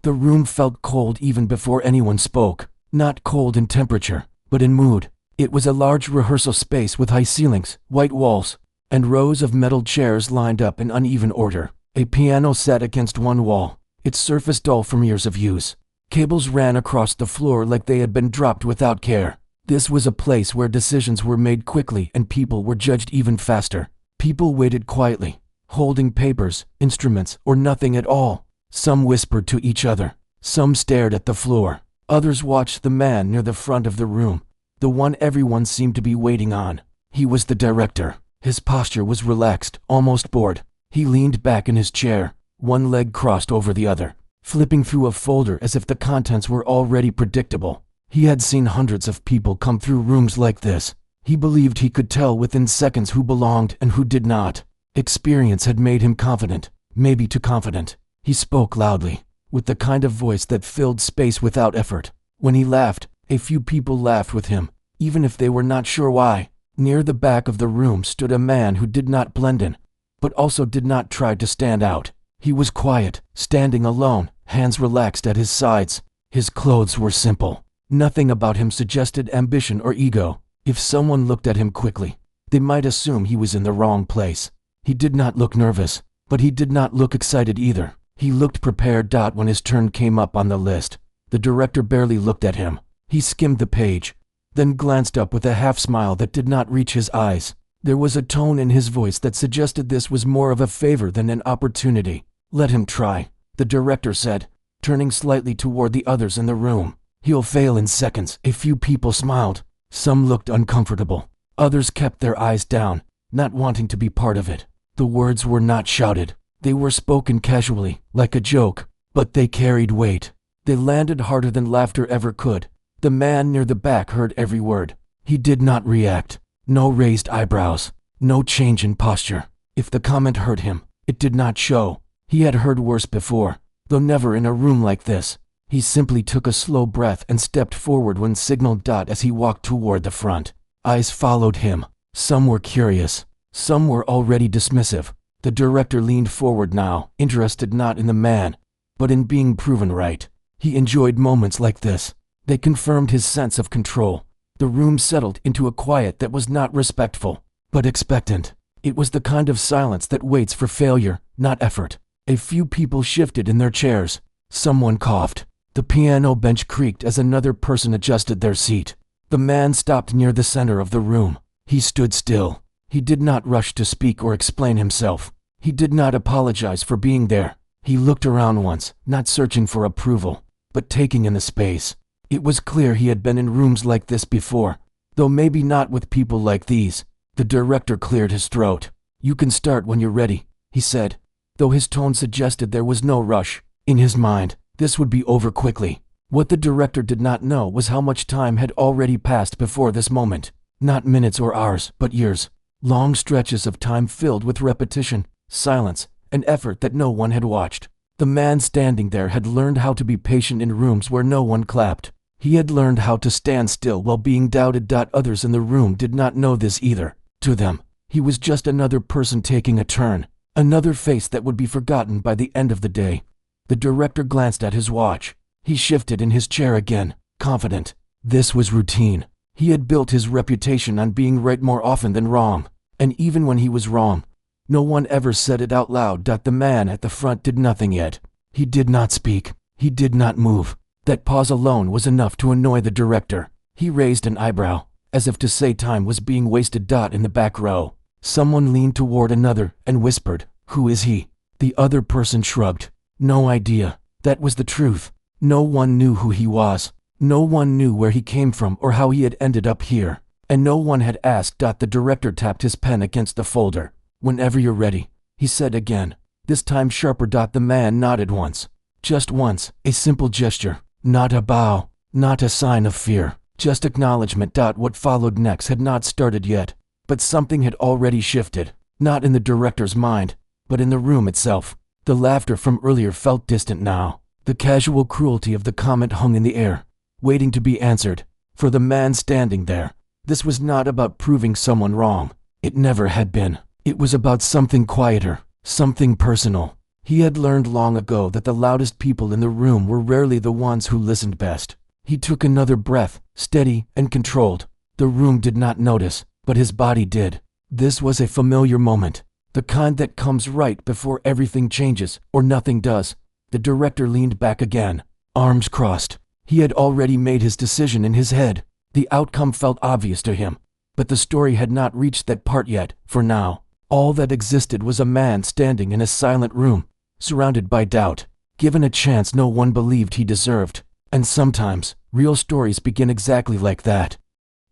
The room felt cold even before anyone spoke. Not cold in temperature, but in mood. It was a large rehearsal space with high ceilings, white walls, and rows of metal chairs lined up in uneven order. A piano sat against one wall, its surface dull from years of use. Cables ran across the floor like they had been dropped without care. This was a place where decisions were made quickly and people were judged even faster. People waited quietly, holding papers, instruments, or nothing at all. Some whispered to each other. Some stared at the floor. Others watched the man near the front of the room, the one everyone seemed to be waiting on. He was the director. His posture was relaxed, almost bored. He leaned back in his chair, one leg crossed over the other, flipping through a folder as if the contents were already predictable. He had seen hundreds of people come through rooms like this. He believed he could tell within seconds who belonged and who did not. Experience had made him confident, maybe too confident. He spoke loudly, with the kind of voice that filled space without effort. When he laughed, a few people laughed with him, even if they were not sure why. Near the back of the room stood a man who did not blend in, but also did not try to stand out. He was quiet, standing alone, hands relaxed at his sides. His clothes were simple. Nothing about him suggested ambition or ego. If someone looked at him quickly, they might assume he was in the wrong place. He did not look nervous, but he did not look excited either. He looked prepared. When his turn came up on the list, the director barely looked at him. He skimmed the page, then glanced up with a half-smile that did not reach his eyes. There was a tone in his voice that suggested this was more of a favor than an opportunity. "Let him try," the director said, turning slightly toward the others in the room. "He'll fail in seconds." A few people smiled. Some looked uncomfortable. Others kept their eyes down, not wanting to be part of it. The words were not shouted. They were spoken casually, like a joke, but they carried weight. They landed harder than laughter ever could. The man near the back heard every word. He did not react. No raised eyebrows. No change in posture. If the comment hurt him, it did not show. He had heard worse before, though never in a room like this. He simply took a slow breath and stepped forward when signaled. As he walked toward the front, eyes followed him. Some were curious. Some were already dismissive. The director leaned forward now, interested not in the man, but in being proven right. He enjoyed moments like this. They confirmed his sense of control. The room settled into a quiet that was not respectful, but expectant. It was the kind of silence that waits for failure, not effort. A few people shifted in their chairs. Someone coughed. The piano bench creaked as another person adjusted their seat. The man stopped near the center of the room. He stood still. He did not rush to speak or explain himself. He did not apologize for being there. He looked around once, not searching for approval, but taking in the space. It was clear he had been in rooms like this before, though maybe not with people like these. The director cleared his throat. "You can start when you're ready," he said, though his tone suggested there was no rush. In his mind, this would be over quickly. What the director did not know was how much time had already passed before this moment. Not minutes or hours, but years. Long stretches of time filled with repetition, silence, and effort that no one had watched. The man standing there had learned how to be patient in rooms where no one clapped. He had learned how to stand still while being doubted. Others in the room did not know this either. To them, he was just another person taking a turn, another face that would be forgotten by the end of the day. The director glanced at his watch. He shifted in his chair again, confident. This was routine. He had built his reputation on being right more often than wrong. And even when he was wrong, no one ever said it out loud. The man at the front did nothing yet. He did not speak. He did not move. That pause alone was enough to annoy the director. He raised an eyebrow, as if to say time was being wasted. In the back row, someone leaned toward another and whispered, "Who is he?" The other person shrugged. No idea. That was the truth. No one knew who he was. No one knew where he came from or how he had ended up here. And no one had asked. The director tapped his pen against the folder. "Whenever you're ready," he said again, this time sharper. The man nodded once. Just once, a simple gesture. Not a bow, not a sign of fear, just acknowledgement. What followed next had not started yet, but something had already shifted. Not in the director's mind, but in the room itself. The laughter from earlier felt distant now. The casual cruelty of the comment hung in the air, waiting to be answered. For the man standing there, this was not about proving someone wrong. It never had been. It was about something quieter, something personal. He had learned long ago that the loudest people in the room were rarely the ones who listened best. He took another breath, steady and controlled. The room did not notice, but his body did. This was a familiar moment, the kind that comes right before everything changes or nothing does. The director leaned back again, arms crossed. He had already made his decision in his head. The outcome felt obvious to him, but the story had not reached that part yet. For now, all that existed was a man standing in a silent room, surrounded by doubt, given a chance no one believed he deserved. And sometimes, real stories begin exactly like that.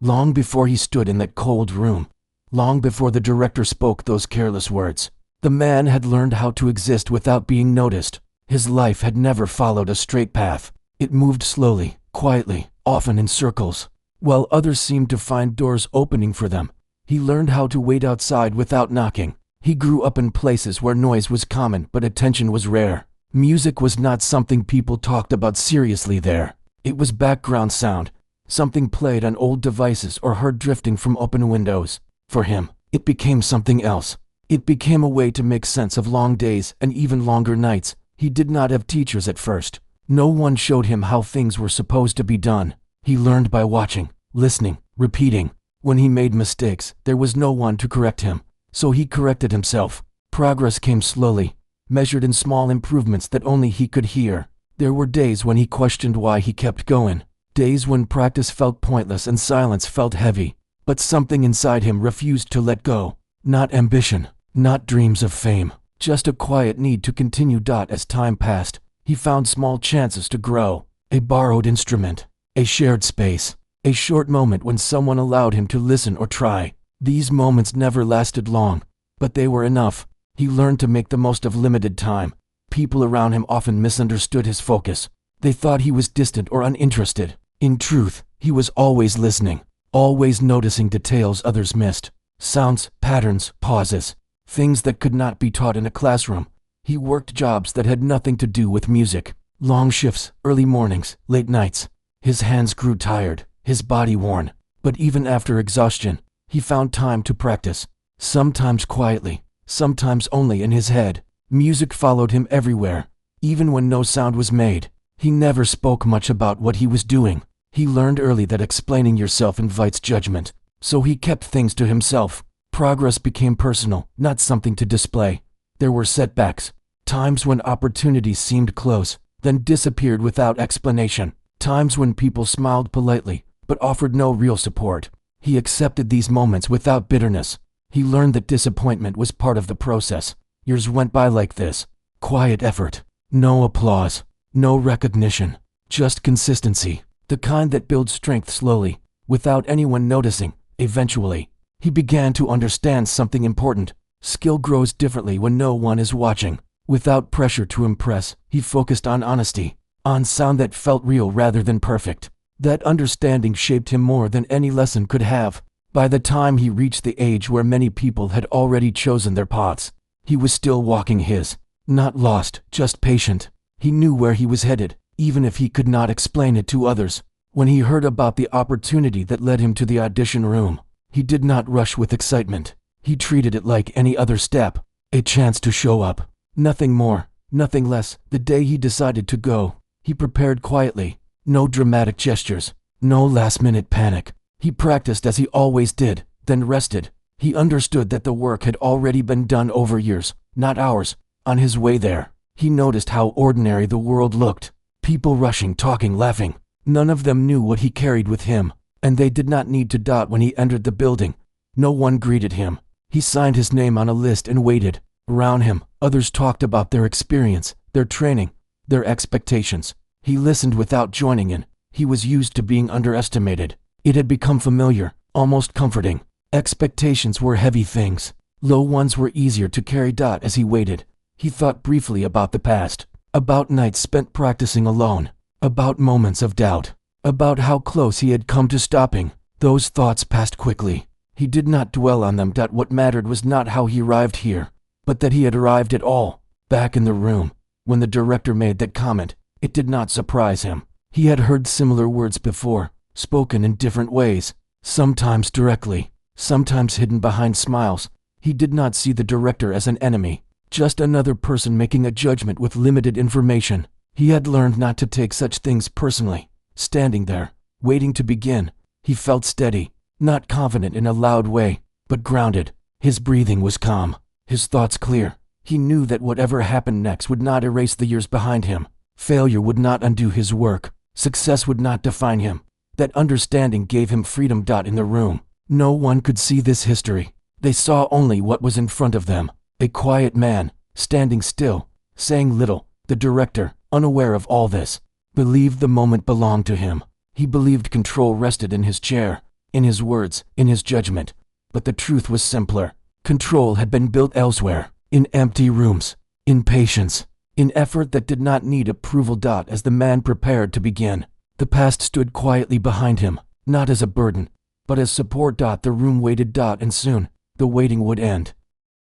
Long before he stood in that cold room, long before the director spoke those careless words, the man had learned how to exist without being noticed. His life had never followed a straight path. It moved slowly, quietly, often in circles. While others seemed to find doors opening for them, he learned how to wait outside without knocking. He grew up in places where noise was common but attention was rare. Music was not something people talked about seriously there. It was background sound, something played on old devices or heard drifting from open windows. For him, it became something else. It became a way to make sense of long days and even longer nights. He did not have teachers at first. No one showed him how things were supposed to be done. He learned by watching, listening, repeating. When he made mistakes, there was no one to correct him. So he corrected himself. Progress came slowly, measured in small improvements that only he could hear. There were days when he questioned why he kept going. Days when practice felt pointless and silence felt heavy. But something inside him refused to let go. Not ambition, not dreams of fame, just a quiet need to continue. As time passed, he found small chances to grow. A borrowed instrument, a shared space, a short moment when someone allowed him to listen or try. These moments never lasted long, but they were enough. He learned to make the most of limited time. People around him often misunderstood his focus. They thought he was distant or uninterested. In truth, he was always listening, always noticing details others missed. Sounds, patterns, pauses, things that could not be taught in a classroom. He worked jobs that had nothing to do with music. Long shifts, early mornings, late nights. His hands grew tired, his body worn. But even after exhaustion, he found time to practice. Sometimes quietly, sometimes only in his head. Music followed him everywhere, even when no sound was made. He never spoke much about what he was doing. He learned early that explaining yourself invites judgment, so he kept things to himself. Progress became personal, not something to display. There were setbacks, times when opportunities seemed close, then disappeared without explanation. Times when people smiled politely, but offered no real support. He accepted these moments without bitterness. He learned that disappointment was part of the process. Years went by like this. Quiet effort. No applause. No recognition. Just consistency. The kind that builds strength slowly, without anyone noticing. Eventually, he began to understand something important. Skill grows differently when no one is watching. Without pressure to impress, he focused on honesty, on sound that felt real rather than perfect. That understanding shaped him more than any lesson could have. By the time he reached the age where many people had already chosen their paths, he was still walking his. Not lost, just patient. He knew where he was headed, even if he could not explain it to others. When he heard about the opportunity that led him to the audition room, he did not rush with excitement. He treated it like any other step, a chance to show up. Nothing more, nothing less. The day he decided to go, he prepared quietly. No dramatic gestures, no last-minute panic. He practiced as he always did, then rested. He understood that the work had already been done over years, not hours. On his way there, he noticed how ordinary the world looked. People rushing, talking, laughing. None of them knew what he carried with him, and they did not need to dot when he entered the building. No one greeted him. He signed his name on a list and waited. Around him, others talked about their experience, their training, their expectations. He listened without joining in. He was used to being underestimated. It had become familiar, almost comforting. Expectations were heavy things. Low ones were easier to carry. As he waited, he thought briefly about the past, about nights spent practicing alone, about moments of doubt, about how close he had come to stopping. Those thoughts passed quickly. He did not dwell on them. What mattered was not how he arrived here, but that he had arrived at all. Back in the room, when the director made that comment, it did not surprise him. He had heard similar words before, spoken in different ways, sometimes directly, sometimes hidden behind smiles. He did not see the director as an enemy, Just another person making a judgment with limited information. He had learned not to take such things personally. Standing there, waiting to begin, he felt steady, not confident in a loud way, but grounded. His breathing was calm, his thoughts clear. He knew that whatever happened next would not erase the years behind him. Failure would not undo his work. Success would not define him. That understanding gave him freedom. In the room, no one could see this history. They saw only what was in front of them. A quiet man, standing still, saying little. The director, unaware of all this, believed the moment belonged to him. He believed control rested in his chair, in his words, in his judgment. But the truth was simpler. Control had been built elsewhere, in empty rooms, in patience, in effort that did not need approval. As the man prepared to begin, the past stood quietly behind him, not as a burden, but as support. The room waited. And soon, the waiting would end.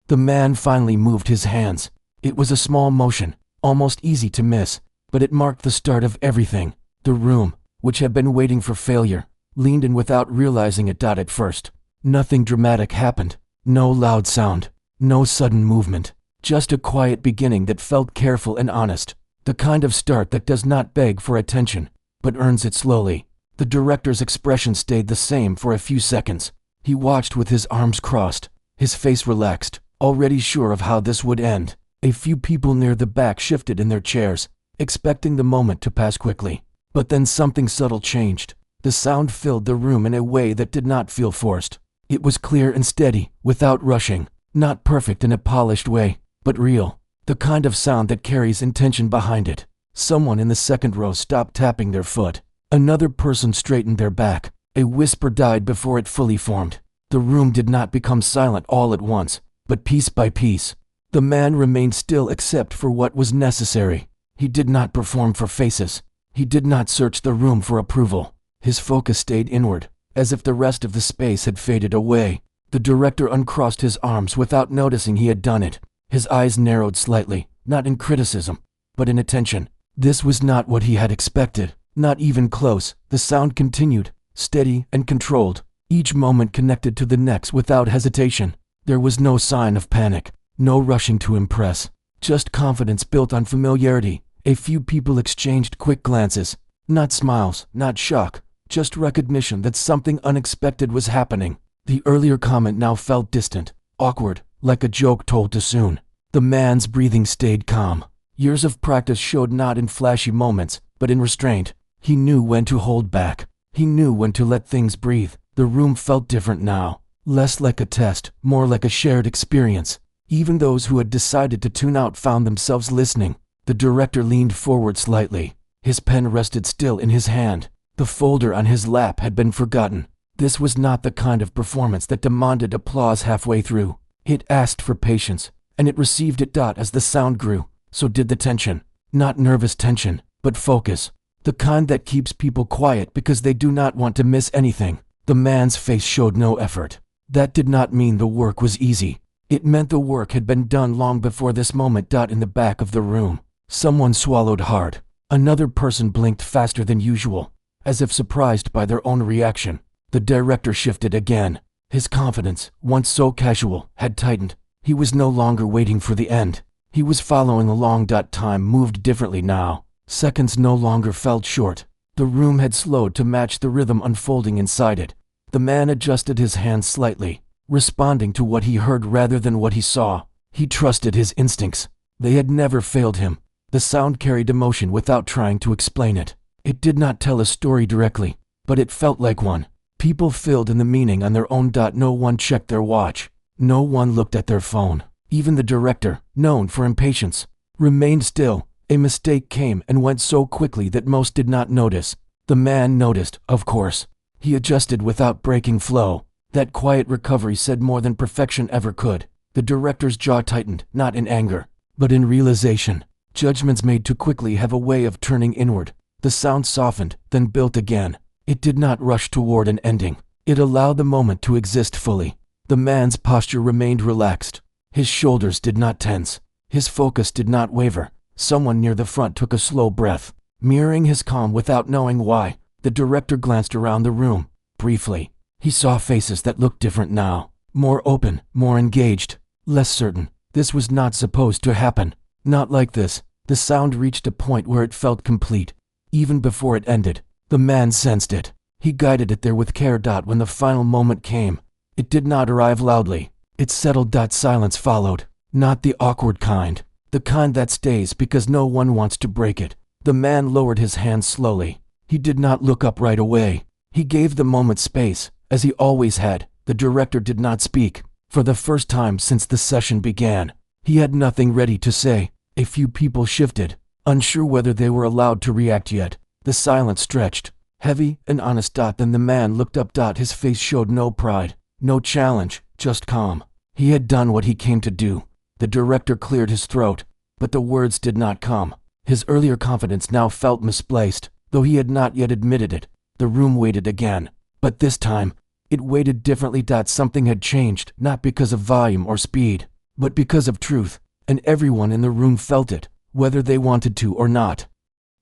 The man finally moved his hands. It was a small motion, almost easy to miss, but it marked the start of everything. The room, which had been waiting for failure, leaned in without realizing it. At first, nothing dramatic happened. No loud sound, no sudden movement, just a quiet beginning that felt careful and honest. The kind of start that does not beg for attention, but earns it slowly. The director's expression stayed the same for a few seconds. He watched with his arms crossed, his face relaxed, already sure of how this would end. A few people near the back shifted in their chairs, expecting the moment to pass quickly. But then something subtle changed. The sound filled the room in a way that did not feel forced. It was clear and steady, without rushing, not perfect in a polished way, but real. The kind of sound that carries intention behind it. Someone in the second row stopped tapping their foot. Another person straightened their back. A whisper died before it fully formed. The room did not become silent all at once, but piece by piece. The man remained still except for what was necessary. He did not perform for faces. He did not search the room for approval. His focus stayed inward, as if the rest of the space had faded away. The director uncrossed his arms without noticing he had done it. His eyes narrowed slightly, not in criticism, but in attention. This was not what he had expected, not even close. The sound continued, steady and controlled, each moment connected to the next without hesitation. There was no sign of panic, no rushing to impress, just confidence built on familiarity. A few people exchanged quick glances, not smiles, not shock, just recognition that something unexpected was happening. The earlier comment now felt distant, awkward, like a joke told too soon. The man's breathing stayed calm. Years of practice showed not in flashy moments, but in restraint. He knew when to hold back. He knew when to let things breathe. The room felt different now, less like a test, more like a shared experience. Even those who had decided to tune out found themselves listening. The director leaned forward slightly. His pen rested still in his hand. The folder on his lap had been forgotten. This was not the kind of performance that demanded applause halfway through. It asked for patience, and it received it. As the sound grew, so did the tension. Not nervous tension, but focus. The kind that keeps people quiet because they do not want to miss anything. The man's face showed no effort. That did not mean the work was easy. It meant the work had been done long before this moment. In the back of the room, someone swallowed hard. Another person blinked faster than usual, as if surprised by their own reaction. The director shifted again. His confidence, once so casual, had tightened. He was no longer waiting for the end. He was following along. Time moved differently now. Seconds no longer felt short. The room had slowed to match the rhythm unfolding inside it. The man adjusted his hands slightly, responding to what he heard rather than what he saw. He trusted his instincts. They had never failed him. The sound carried emotion without trying to explain it. It did not tell a story directly, but it felt like one. People filled in the meaning on their own. No one checked their watch. No one looked at their phone. Even the director, known for impatience, remained still. A mistake came and went so quickly that most did not notice. The man noticed, of course. He adjusted without breaking flow. That quiet recovery said more than perfection ever could. The director's jaw tightened, not in anger, but in realization. Judgments made too quickly have a way of turning inward. The sound softened, then built again. It did not rush toward an ending. It allowed the moment to exist fully. The man's posture remained relaxed. His shoulders did not tense. His focus did not waver. Someone near the front took a slow breath, mirroring his calm without knowing why. The director glanced around the room. Briefly, he saw faces that looked different now. More open, more engaged, less certain. This was not supposed to happen. Not like this. The sound reached a point where it felt complete. Even before it ended, the man sensed it. He guided it there with care. When the final moment came, it did not arrive loudly. It settled. Silence followed. Not the awkward kind. The kind that stays because no one wants to break it. The man lowered his hands slowly. He did not look up right away. He gave the moment space, as he always had. The director did not speak. For the first time since the session began, he had nothing ready to say. A few people shifted, unsure whether they were allowed to react yet. The silence stretched, heavy and honest. Then the man looked up. His face showed no pride, no challenge, just calm. He had done what he came to do. The director cleared his throat, but the words did not come. His earlier confidence now felt misplaced, though he had not yet admitted it. The room waited again, but this time, it waited differently. Something had changed, not because of volume or speed, but because of truth, and everyone in the room felt it, whether they wanted to or not.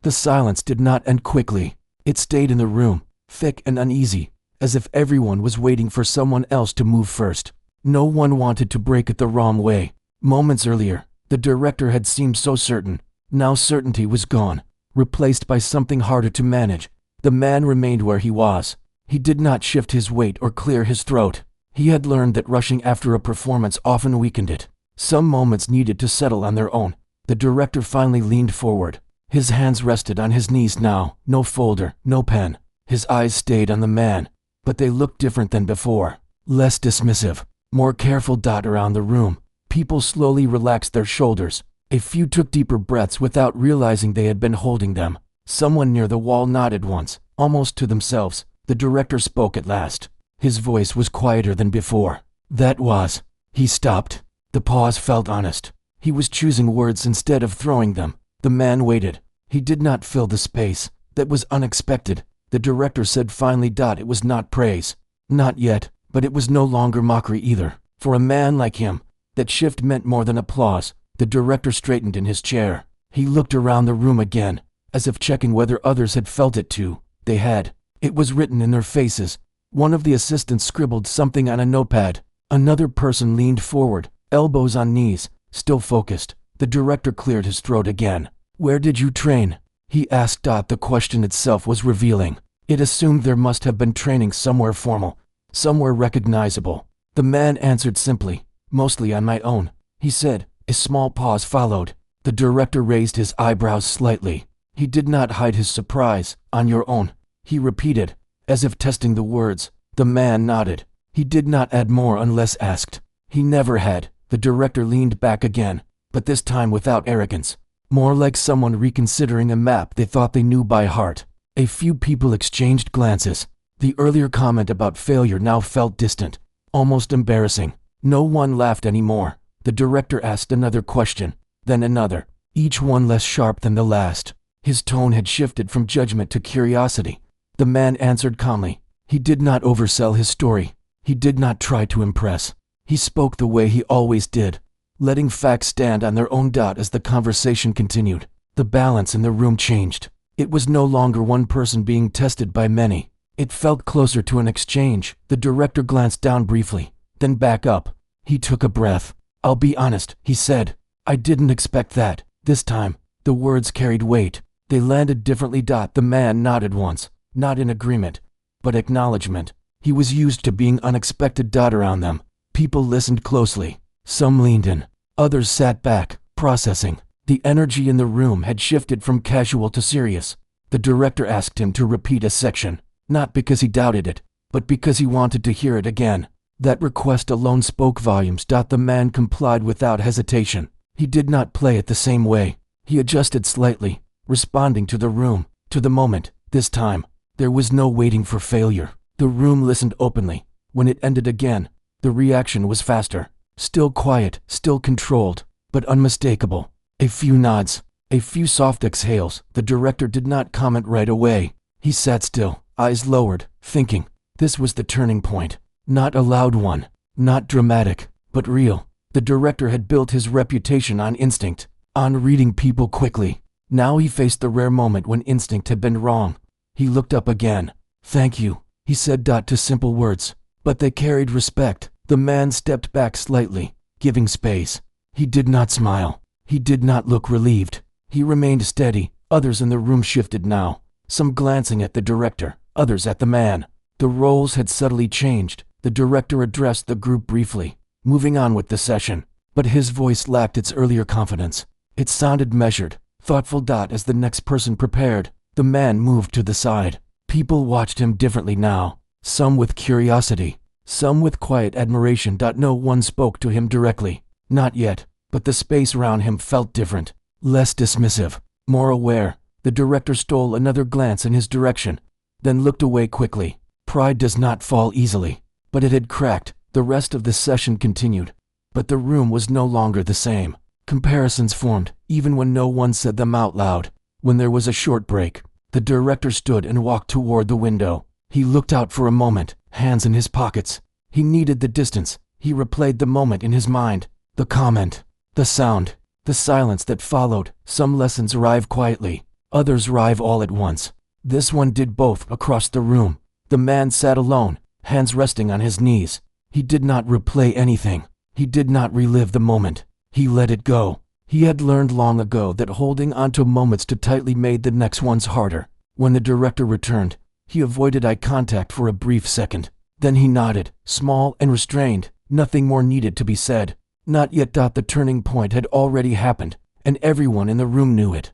The silence did not end quickly. It stayed in the room, thick and uneasy, as if everyone was waiting for someone else to move first. No one wanted to break it the wrong way. Moments earlier, the director had seemed so certain. Now certainty was gone, replaced by something harder to manage. The man remained where he was. He did not shift his weight or clear his throat. He had learned that rushing after a performance often weakened it. Some moments needed to settle on their own. The director finally leaned forward. His hands rested on his knees now, no folder, no pen. His eyes stayed on the man, but they looked different than before. Less dismissive, more careful. Around the room, people slowly relaxed their shoulders. A few took deeper breaths without realizing they had been holding them. Someone near the wall nodded once, almost to themselves. The director spoke at last. His voice was quieter than before. That was. He stopped. The pause felt honest. He was choosing words instead of throwing them. The man waited. He did not fill the space. That was unexpected. The director said finally. It was not praise. Not yet, but it was no longer mockery either. For a man like him, that shift meant more than applause. The director straightened in his chair. He looked around the room again, as if checking whether others had felt it too. They had. It was written in their faces. One of the assistants scribbled something on a notepad. Another person leaned forward, elbows on knees, still focused. The director cleared his throat again. Where did you train? He asked. The question itself was revealing. It assumed there must have been training somewhere formal, somewhere recognizable. The man answered simply, mostly on my own. He said. A small pause followed. The director raised his eyebrows slightly. He did not hide his surprise. On your own, he repeated, as if testing the words. The man nodded. He did not add more unless asked. He never had. The director leaned back again, but this time without arrogance. More like someone reconsidering a map they thought they knew by heart. A few people exchanged glances. The earlier comment about failure now felt distant, almost embarrassing. No one laughed anymore. The director asked another question, then another, each one less sharp than the last. His tone had shifted from judgment to curiosity. The man answered calmly. He did not oversell his story. He did not try to impress. He spoke the way he always did, letting facts stand on their own. As the conversation continued, the balance in the room changed. It was no longer one person being tested by many. It felt closer to an exchange. The director glanced down briefly, then back up. He took a breath. I'll be honest, he said. I didn't expect that. This time, the words carried weight. They landed differently. The man nodded once, not in agreement, but acknowledgement. He was used to being unexpected. Around them, people listened closely. Some leaned in, others sat back, processing. The energy in the room had shifted from casual to serious. The director asked him to repeat a section, not because he doubted it, but because he wanted to hear it again. That request alone spoke volumes. The man complied without hesitation. He did not play it the same way. He adjusted slightly, responding to the room, to the moment. This time, there was no waiting for failure. The room listened openly. When it ended again, the reaction was faster. Still quiet, still controlled, but unmistakable. A few nods, a few soft exhales. The director did not comment right away. He sat still, eyes lowered, thinking. This was the turning point. Not a loud one, not dramatic, but real. The director had built his reputation on instinct, on reading people quickly. Now he faced the rare moment when instinct had been wrong. He looked up again. Thank you, he said. To simple words, but they carried respect. The man stepped back slightly, giving space. He did not smile. He did not look relieved. He remained steady. Others in the room shifted now, some glancing at the director, others at the man. The roles had subtly changed. The director addressed the group briefly, moving on with the session, but his voice lacked its earlier confidence. It sounded measured, thoughtful. As the next person prepared, the man moved to the side. People watched him differently now, some with curiosity, some with quiet admiration. No one spoke to him directly, not yet, but the space around him felt different, less dismissive, more aware. The director stole another glance in his direction, then looked away quickly. Pride does not fall easily, but it had cracked. The rest of the session continued, but the room was no longer the same. Comparisons formed, even when no one said them out loud. When there was a short break, the director stood and walked toward the window. He looked out for a moment, hands in his pockets. He needed the distance. He replayed the moment in his mind. The comment, the sound, the silence that followed. Some lessons arrive quietly, others arrive all at once. This one did both across the room. The man sat alone, hands resting on his knees. He did not replay anything. He did not relive the moment. He let it go. He had learned long ago that holding onto moments too tightly made the next ones harder. When the director returned, he avoided eye contact for a brief second. Then he nodded, small and restrained. Nothing more needed to be said. Not yet. The turning point had already happened, and everyone in the room knew it.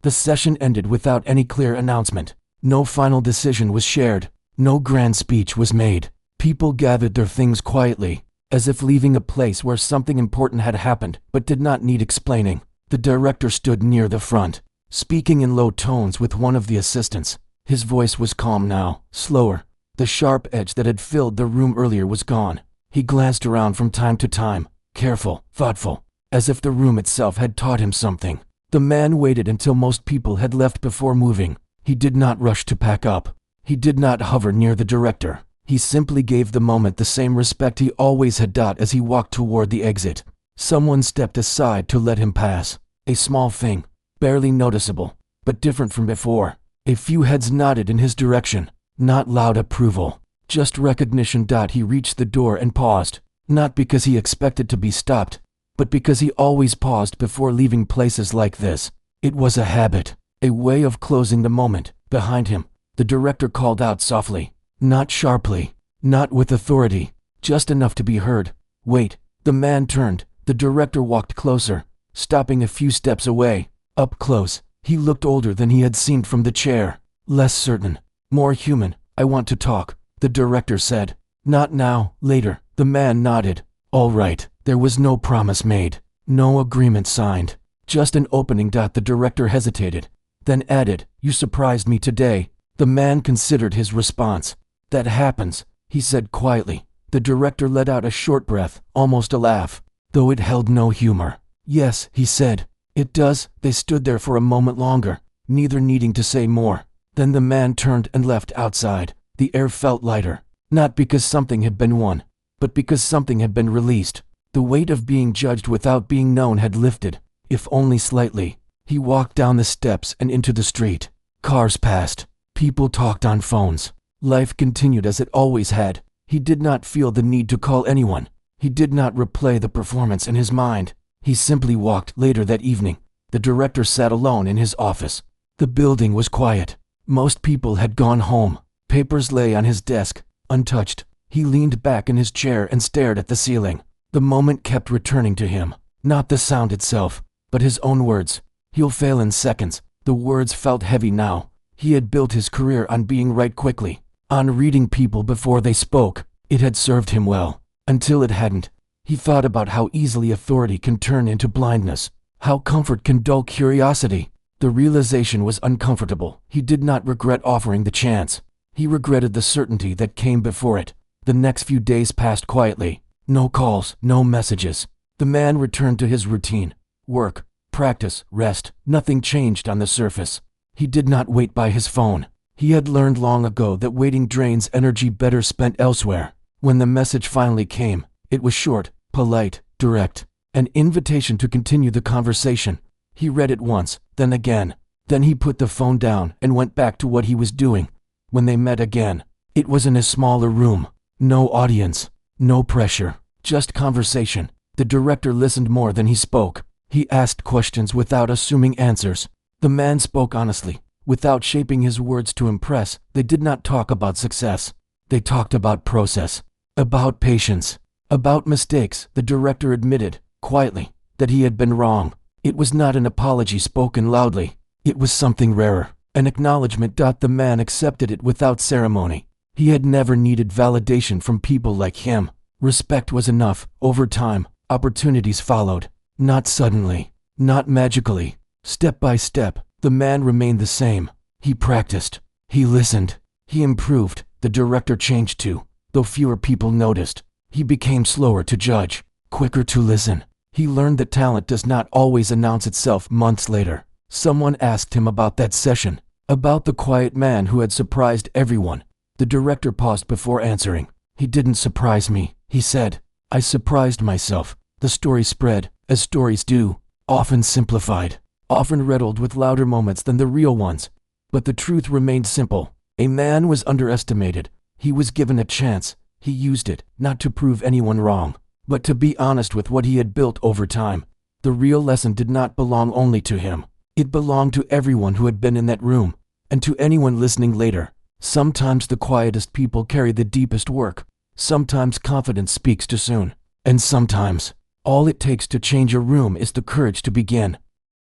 The session ended without any clear announcement. No final decision was shared. No grand speech was made. People gathered their things quietly, as if leaving a place where something important had happened but did not need explaining. The director stood near the front, speaking in low tones with one of the assistants. His voice was calm now, slower. The sharp edge that had filled the room earlier was gone. He glanced around from time to time, careful, thoughtful, as if the room itself had taught him something. The man waited until most people had left before moving. He did not rush to pack up. He did not hover near the director. He simply gave the moment the same respect he always had. As he walked toward the exit, someone stepped aside to let him pass. A small thing, barely noticeable, but different from before. A few heads nodded in his direction. Not loud approval, just recognition. He reached the door and paused, not because he expected to be stopped, but because he always paused before leaving places like this. It was a habit, a way of closing the moment. Behind him, the director called out softly, not sharply, not with authority, just enough to be heard. Wait. The man turned. The director walked closer, stopping a few steps away. Up close, he looked older than he had seemed from the chair, less certain, more human. I want to talk, the director said. Not now, later. The man nodded. All right. There was no promise made, no agreement signed, just an opening. The director hesitated, then added, you surprised me today. The man considered his response. That happens, he said quietly. The director let out a short breath, almost a laugh, though it held no humor. Yes, he said. It does. They stood there for a moment longer, neither needing to say more. Then the man turned and left outside. The air felt lighter, not because something had been won, but because something had been released. The weight of being judged without being known had lifted, if only slightly. He walked down the steps and into the street. Cars passed. People talked on phones. Life continued as it always had. He did not feel the need to call anyone. He did not replay the performance in his mind. He simply walked. Later that evening, the director sat alone in his office. The building was quiet. Most people had gone home. Papers lay on his desk, untouched. He leaned back in his chair and stared at the ceiling. The moment kept returning to him. Not the sound itself, but his own words. He'll fail in seconds. The words felt heavy now. He had built his career on being right quickly, on reading people before they spoke. It had served him well, until it hadn't. He thought about how easily authority can turn into blindness, how comfort can dull curiosity. The realization was uncomfortable. He did not regret offering the chance. He regretted the certainty that came before it. The next few days passed quietly. No calls, no messages. The man returned to his routine. Work, practice, rest. Nothing changed on the surface. He did not wait by his phone. He had learned long ago that waiting drains energy better spent elsewhere. When the message finally came, it was short, polite, direct. An invitation to continue the conversation. He read it once, then again. Then he put the phone down and went back to what he was doing. When they met again, it was in a smaller room. No audience, no pressure, just conversation. The director listened more than he spoke. He asked questions without assuming answers. The man spoke honestly, without shaping his words to impress. They did not talk about success. They talked about process, about patience, about mistakes. The director admitted, quietly, that he had been wrong. It was not an apology spoken loudly. It was something rarer, an acknowledgement. The man accepted it without ceremony. He had never needed validation from people like him. Respect was enough. Over time, opportunities followed. Not suddenly, not magically. Step by step, the man remained the same. He practiced. He listened. He improved. The director changed too, though fewer people noticed. He became slower to judge, quicker to listen. He learned that talent does not always announce itself. Months later, someone asked him about that session, about the quiet man who had surprised everyone. The director paused before answering. He didn't surprise me, he said. I surprised myself. The story spread, as stories do, often simplified, often riddled with louder moments than the real ones. But the truth remained simple. A man was underestimated. He was given a chance. He used it, not to prove anyone wrong, but to be honest with what he had built over time. The real lesson did not belong only to him. It belonged to everyone who had been in that room, and to anyone listening later. Sometimes the quietest people carry the deepest work. Sometimes confidence speaks too soon. And sometimes, all it takes to change a room is the courage to begin.